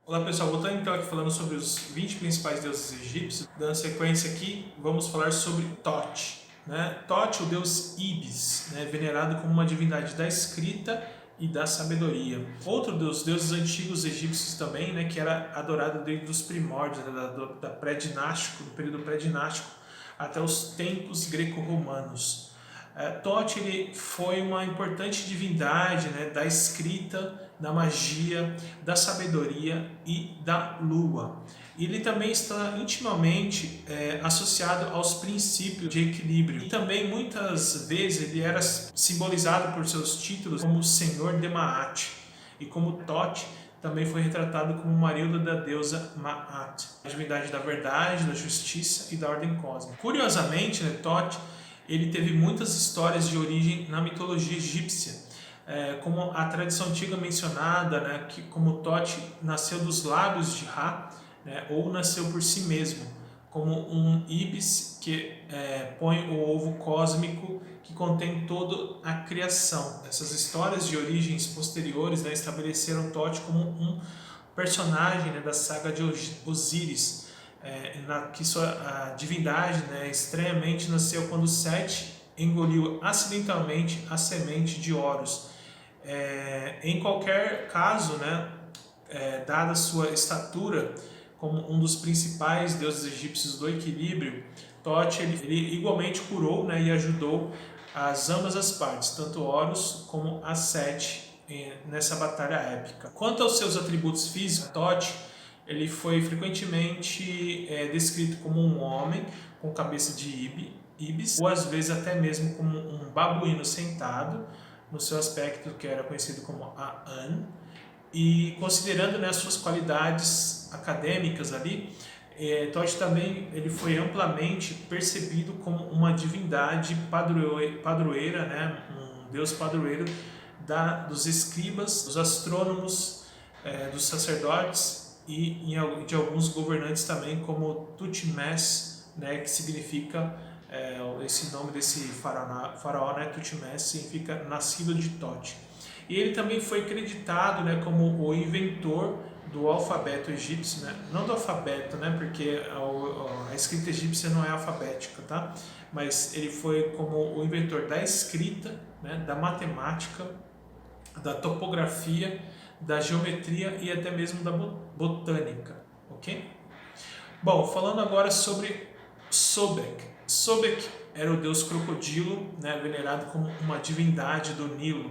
Olá pessoal, voltando então aqui falando sobre os 20 principais deuses egípcios, dando sequência aqui, vamos falar sobre Thoth. Thoth, o deus Ibis, venerado como uma divindade da escrita e da sabedoria. Outro dos deuses antigos egípcios também, que era adorado desde os primórdios, da pré-dinástico, do período pré-dinástico até os tempos greco-romanos. Thoth ele foi uma importante divindade da escrita, da magia, da sabedoria e da lua. Ele também está intimamente associado aos princípios de equilíbrio. E também muitas vezes ele era simbolizado por seus títulos como Senhor de Maat. E como Thoth também foi retratado como marido da deusa Maat, a divindade da verdade, da justiça e da ordem cósmica. Curiosamente, Thoth ele teve muitas histórias de origem na mitologia egípcia, como a tradição antiga mencionada, que como Thoth nasceu dos lábios de Ra, ou nasceu por si mesmo, como um Ibis que põe o ovo cósmico que contém toda a criação. Essas histórias de origens posteriores estabeleceram Thoth como um personagem da saga de Osíris, que sua divindade estranhamente nasceu quando Sete engoliu acidentalmente a semente de Horus. Em qualquer caso, dada sua estatura como um dos principais deuses egípcios do equilíbrio, Thoth ele igualmente curou e ajudou ambas as partes, tanto Horus como a Sete, nessa batalha épica. Quanto aos seus atributos físicos, Thoth ele foi frequentemente descrito como um homem com cabeça de ibis, ou às vezes até mesmo como um babuíno sentado, no seu aspecto que era conhecido como An. E considerando as suas qualidades acadêmicas ali, Thoth também ele foi amplamente percebido como uma divindade padroeira, um deus padroeiro dos escribas, dos astrônomos, dos sacerdotes e de alguns governantes também, como Tutmés, que significa, esse nome desse faraó, Tutmés, significa nascido de Thoth. E ele também foi creditado como o inventor do alfabeto egípcio, não do alfabeto, porque a escrita egípcia não é alfabética, tá? Mas ele foi como o inventor da escrita, da matemática, da topografia, da geometria e até mesmo da botânica, ok? Bom, falando agora sobre Sobek. Sobek era o deus crocodilo, venerado como uma divindade do Nilo.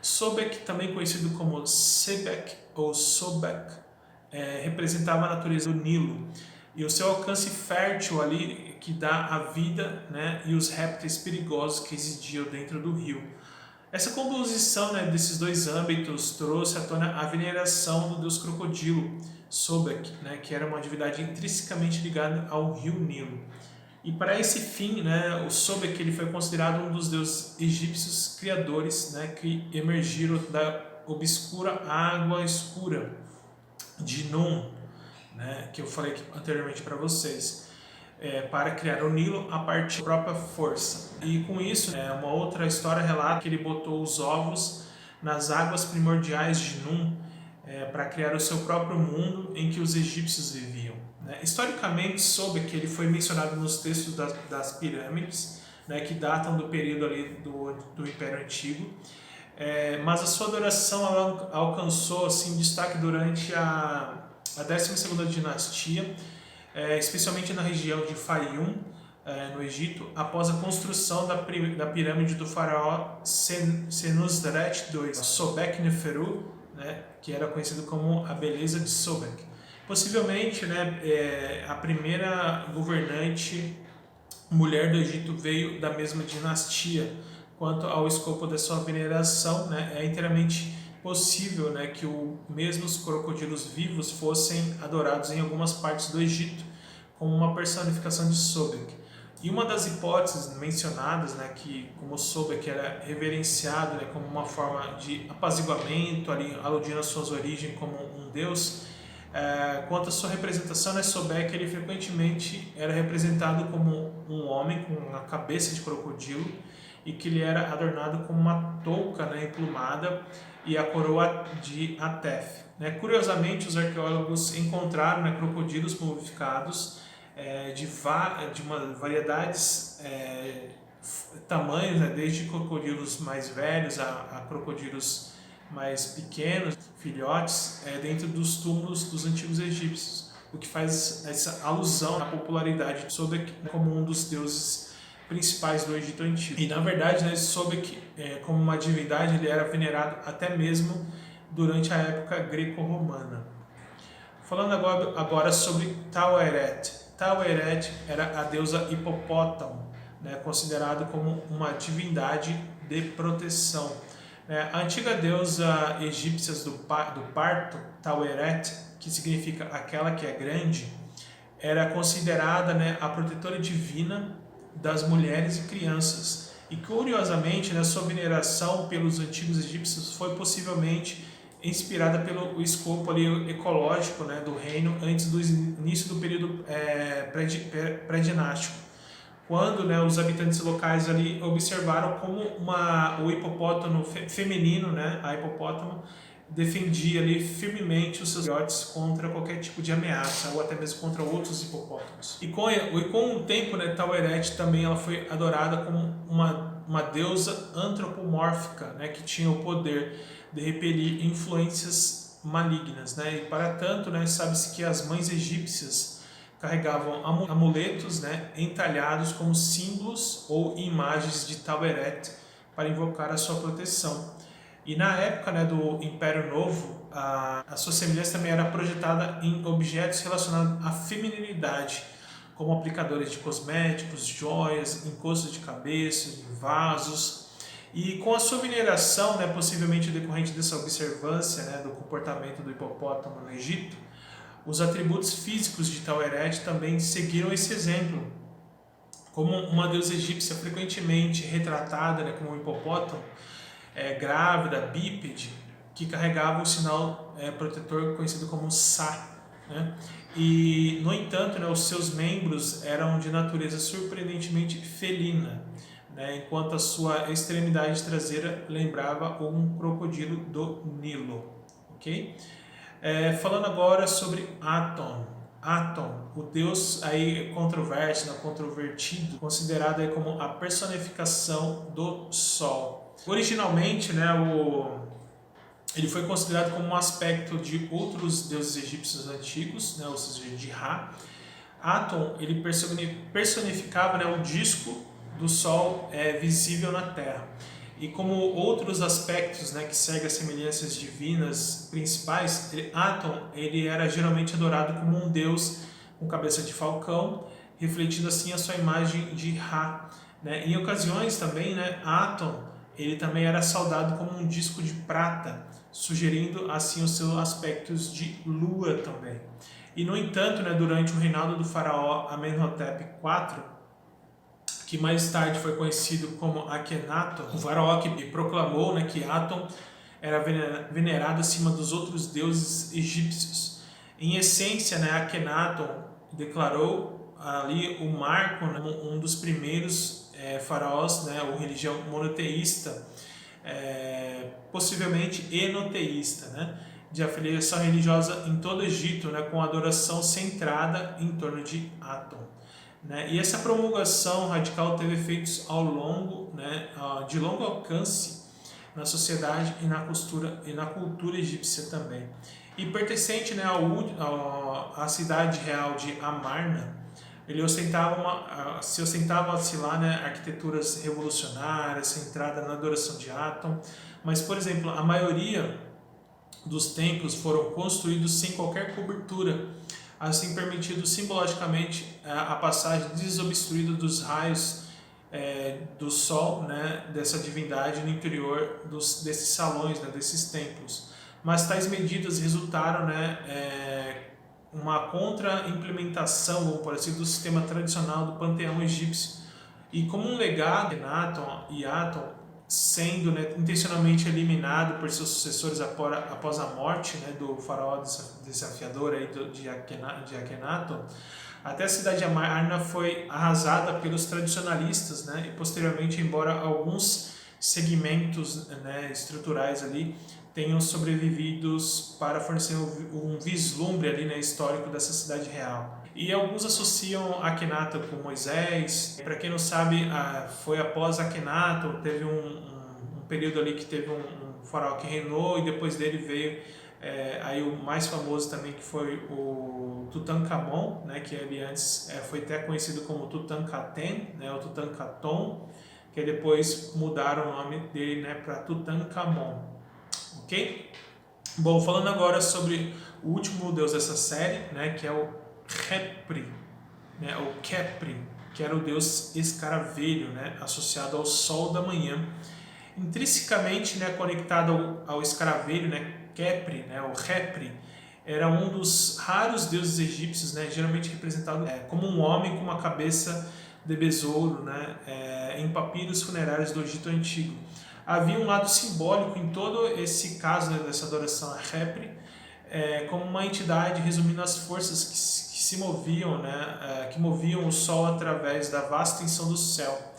Sobek, também conhecido como Sebek ou Sobek, representava a natureza do Nilo e o seu alcance fértil ali que dá a vida, e os répteis perigosos que existiam dentro do rio. Essa composição desses dois âmbitos trouxe à tona a veneração do deus crocodilo, Sobek, que era uma divindade intrinsecamente ligada ao rio Nilo. E para esse fim, o Sobek ele foi considerado um dos deuses egípcios criadores, que emergiram da obscura água escura de Nun, que eu falei anteriormente para vocês, para criar o Nilo a partir da própria força. E com isso, uma outra história relata que ele botou os ovos nas águas primordiais de Nun para criar o seu próprio mundo em que os egípcios viviam. Historicamente, Sobek ele foi mencionado nos textos das pirâmides, que datam do período ali do Império Antigo, mas a sua adoração ela alcançou assim, destaque durante a 12ª dinastia, especialmente na região de Fayum, no Egito, após a construção da pirâmide do faraó Senusret II, Sobek-Neferu, que era conhecido como a beleza de Sobek. Possivelmente, a primeira governante mulher do Egito veio da mesma dinastia. Quanto ao escopo da sua veneração, é inteiramente possível que mesmo os crocodilos vivos fossem adorados em algumas partes do Egito, como uma personificação de Sobek. E uma das hipóteses mencionadas, que como Sobek era reverenciado como uma forma de apaziguamento, ali, aludindo às suas origens como um deus, quanto à sua representação, Sobek ele frequentemente era representado como um homem com uma cabeça de crocodilo e que ele era adornado com uma touca emplumada, e a coroa de Atef. Curiosamente, os arqueólogos encontraram crocodilos mumificados de uma variedades tamanhos, desde crocodilos mais velhos a crocodilos mais pequenos, filhotes, dentro dos túmulos dos antigos egípcios, o que faz essa alusão à popularidade de Sobek como um dos deuses principais do Egito Antigo. E na verdade, Sobek, como uma divindade, ele era venerado até mesmo durante a época greco-romana. Falando agora sobre Taweret. Taweret era a deusa hipopótamo, considerado como uma divindade de proteção. A antiga deusa egípcia do parto, Taweret, que significa aquela que é grande, era considerada a protetora divina das mulheres e crianças. E curiosamente, sua veneração pelos antigos egípcios foi possivelmente inspirada pelo escopo ecológico do reino antes do início do período pré-dinástico, quando os habitantes locais observaram como o hipopótamo feminino, a hipopótamo, defendia firmemente os seus filhotes contra qualquer tipo de ameaça ou até mesmo contra outros hipopótamos. E com o tempo, Taweret também ela foi adorada como uma deusa antropomórfica, que tinha o poder de repelir influências malignas. E para tanto, sabe-se que as mães egípcias carregavam amuletos entalhados como símbolos ou imagens de Taweret para invocar a sua proteção. E na época do Império Novo, a sua semelhança também era projetada em objetos relacionados à feminilidade, como aplicadores de cosméticos, joias, encostos de cabeça, vasos. E com a sua veneração, possivelmente decorrente dessa observância do comportamento do hipopótamo no Egito, os atributos físicos de Taweret também seguiram esse exemplo. Como uma deusa egípcia frequentemente retratada como um hipopótamo, grávida, bípede, que carregava o sinal protetor conhecido como Sa. E, no entanto, os seus membros eram de natureza surpreendentemente felina, enquanto a sua extremidade traseira lembrava um crocodilo do Nilo. Okay? Falando agora sobre Aton. Aton, o deus controverso, controvertido, considerado como a personificação do Sol. Originalmente, ele foi considerado como um aspecto de outros deuses egípcios antigos, ou seja, de Ra. Aton, ele personificava o disco do Sol visível na Terra. E como outros aspectos que seguem as semelhanças divinas principais, Aton ele era geralmente adorado como um deus com cabeça de falcão, refletindo assim a sua imagem de Ra. Em ocasiões também, Aton ele também era saudado como um disco de prata, sugerindo assim os seus aspectos de lua também. E no entanto, durante o reinado do faraó Amenhotep IV, que mais tarde foi conhecido como Akhenaton, o faraó que proclamou que Aton era venerado acima dos outros deuses egípcios. Em essência, Akhenaton declarou ali o marco, um dos primeiros faraós, ou religião monoteísta, possivelmente enoteísta, de afiliação religiosa em todo o Egito, com adoração centrada em torno de Aton. E essa promulgação radical teve efeitos de longo alcance na sociedade e na cultura egípcia também. E pertencente à cidade real de Amarna, ele se ostentava arquiteturas revolucionárias, centrada na adoração de Aton, mas, por exemplo, a maioria dos templos foram construídos sem qualquer cobertura, assim permitindo simbologicamente a passagem desobstruída dos raios do sol, dessa divindade no interior desses salões, desses templos. Mas tais medidas resultaram uma contra-implementação, vamos por assim, do sistema tradicional do panteão egípcio. E como um legado, Akhenaton e Aton sendo intencionalmente eliminado por seus sucessores após a morte do faraó desafiador de Akhenaton, até a cidade de Amarna foi arrasada pelos tradicionalistas, e posteriormente, embora alguns segmentos estruturais tenham sobrevivido para fornecer um vislumbre ali, né, histórico dessa cidade real. E alguns associam Akhenaton com Moisés. Para quem não sabe, foi após Akhenaton, teve um período ali que teve um faraó que reinou e depois dele veio aí o mais famoso também, que foi o Tutankhamon, né, que ele antes foi até conhecido como Tutankhaten, né, o Tutankhaton, que depois mudaram o nome dele, né, para Tutankhamon, ok? Bom, falando agora sobre o último deus dessa série, né, que é o Khepri, né, o Khepri, que era o deus escaravelho, né, associado ao sol da manhã, intrinsecamente, né, conectado ao escaravelho, né, Khepri, né, o Khepri, era um dos raros deuses egípcios, né, geralmente representado como um homem com uma cabeça de besouro, né, em papiros funerários do Egito Antigo. Havia um lado simbólico em todo esse caso, né, dessa adoração a Khepri, como uma entidade resumindo as forças que se moviam, né, que moviam o Sol através da vasta extensão do céu.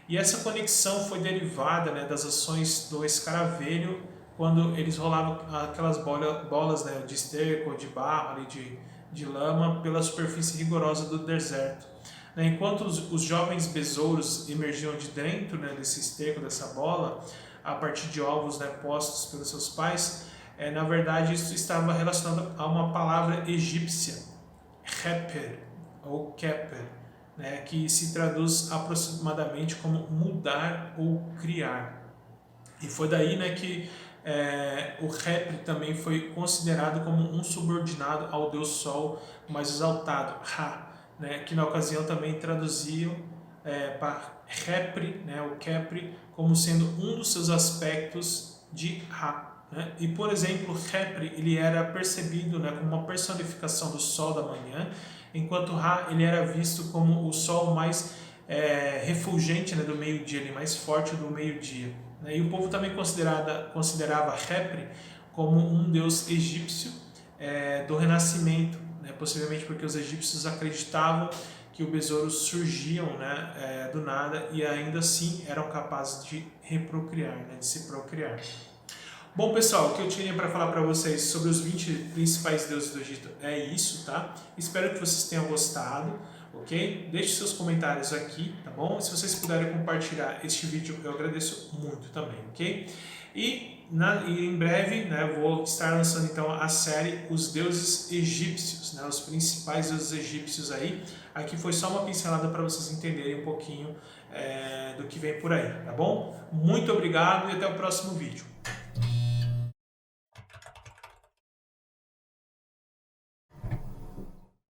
E essa conexão foi derivada, né, das ações do escaravelho, quando eles rolavam aquelas bolas, né, de esterco, de barro, ali, de lama, pela superfície rigorosa do deserto. Enquanto os jovens besouros emergiam de dentro, né, desse esterco, dessa bola, a partir de ovos, né, postos pelos seus pais, na verdade isso estava relacionado a uma palavra egípcia, Kheper, ou Keper, né, que se traduz aproximadamente como mudar ou criar. E foi daí, né, que o Khepri também foi considerado como um subordinado ao deus Sol mais exaltado, Ra, né, que na ocasião também traduziam para Khepri, né, o Khepri, como sendo um dos seus aspectos de Ra. Né? E, por exemplo, o Khepri ele era percebido, né, como uma personificação do Sol da manhã, enquanto Ra ele era visto como o Sol mais refulgente, né, do meio-dia, mais forte do meio-dia. E o povo também considerava Khepri como um deus egípcio do renascimento, né? Possivelmente porque os egípcios acreditavam que os besouros surgiam, né, do nada e ainda assim eram capazes de reprocriar, né, de se procriar. Bom, pessoal, o que eu tinha para falar para vocês sobre os 20 principais deuses do Egito é isso, tá? Espero que vocês tenham gostado, ok? Deixe seus comentários aqui, tá bom? Se vocês puderem compartilhar este vídeo, eu agradeço muito também, ok? E em breve, né, eu vou estar lançando então a série Os Deuses Egípcios, né, os principais deuses egípcios aí. Aqui foi só uma pincelada para vocês entenderem um pouquinho do que vem por aí, tá bom? Muito obrigado e até o próximo vídeo.